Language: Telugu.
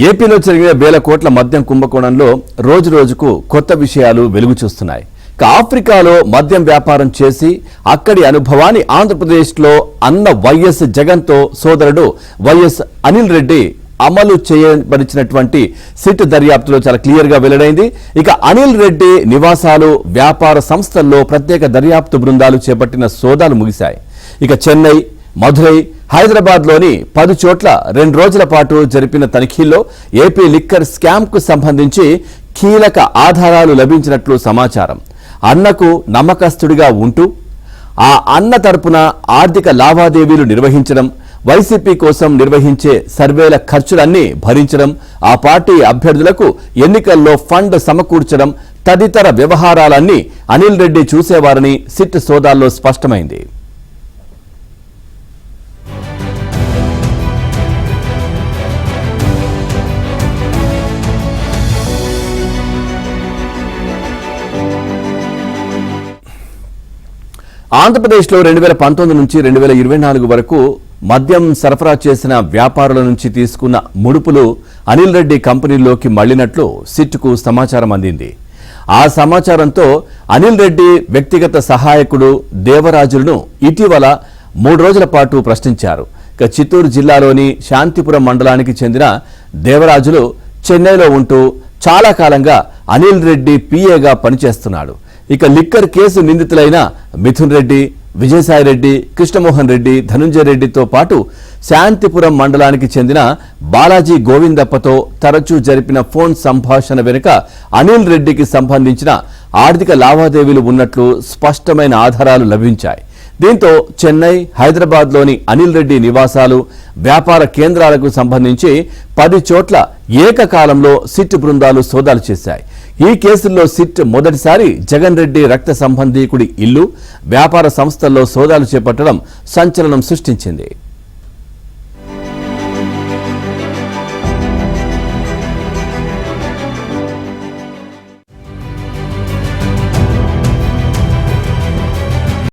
ఏపీలో జరిగిన వేల కోట్ల మద్యం కుంభకోణంలో రోజు రోజుకు కొత్త విషయాలు వెలుగు చూస్తున్నాయి. ఆఫ్రికాలో మద్యం వ్యాపారం చేసి అక్కడి అనుభవాన్ని ఆంధ్రప్రదేశ్లో అన్న వైఎస్ జగన్తో సోదరుడు వైఎస్ అనిల్ రెడ్డి అమలు చేయబడినటువంటి సిట్ దర్యాప్తులో చాలా క్లియర్ గా వెల్లడైంది. ఇక అనిల్ రెడ్డి నివాసాలు, వ్యాపార సంస్థల్లో ప్రత్యేక దర్యాప్తు బృందాలు చేపట్టిన సోదాలు ముగిశాయి. ఇక చెన్నై, మధురై, హైదరాబాద్ లోని 10 చోట్ల 2 రోజుల పాటు జరిపిన తనిఖీల్లో ఏపీ లిక్కర్ స్కామ్ కు సంబంధించి కీలక ఆధారాలు లభించినట్లు సమాచారం. అన్నకు నమ్మకస్తుడిగా ఉంటూ ఆ అన్న తరపున ఆర్థిక లావాదేవీలు నిర్వహించడం, వైసీపీ కోసం నిర్వహించే సర్వేల ఖర్చులన్నీ భరించడం, ఆ పార్టీ అభ్యర్థులకు ఎన్నికల్లో ఫండ్ సమకూర్చడం తదితర వ్యవహారాలన్నీ అనిల్ రెడ్డి చూసేవారని సిట్ సోదాల్లో స్పష్టమైంది. ఆంధ్రప్రదేశ్లో 2019 నుంచి 2024 వరకు మద్యం సరఫరా చేసిన వ్యాపారుల నుంచి తీసుకున్న ముడుపులు అనిల్ రెడ్డి కంపెనీలోకి మళ్లినట్లు సిట్కు సమాచారం అందింది. ఆ సమాచారంతో అనిల్ రెడ్డి వ్యక్తిగత సహాయకుడు దేవరాజులను ఇటీవల 3 రోజుల పాటు ప్రశ్నించారు. చిత్తూరు జిల్లాలోని శాంతిపురం మండలానికి చెందిన దేవరాజులు చెన్నైలో ఉంటూ చాలా కాలంగా అనిల్ రెడ్డి పిఏగా పనిచేస్తున్నాడు. ఇక లిక్కర్ కేసు నిందితులైన మిథున్ రెడ్డి, విజయసాయి రెడ్డి, కృష్ణమోహన్ రెడ్డి, ధనుంజయ రెడ్డితో పాటు శాంతిపురం మండలానికి చెందిన బాలాజీ గోవిందప్పతో తరచూ జరిపిన ఫోన్ సంభాషణ వెనుక అనిల్ రెడ్డికి సంబంధించిన ఆర్థిక లావాదేవీలు ఉన్నట్లు స్పష్టమైన ఆధారాలు లభించాయి. దీంతో చెన్నై, హైదరాబాద్లోని అనిల్ రెడ్డి నివాసాలు, వ్యాపార కేంద్రాలకు సంబంధించి 10 చోట్ల ఏకకాలంలో సిట్ బృందాలు సోదాలు చేశాయి. ఈ కేసుల్లో సిట్ మొదటిసారి జగన్ రెడ్డి రక్త సంబంధీకుడి ఇల్లు, వ్యాపార సంస్థల్లో సోదాలు చేపట్టడం సంచలనం సృష్టించింది.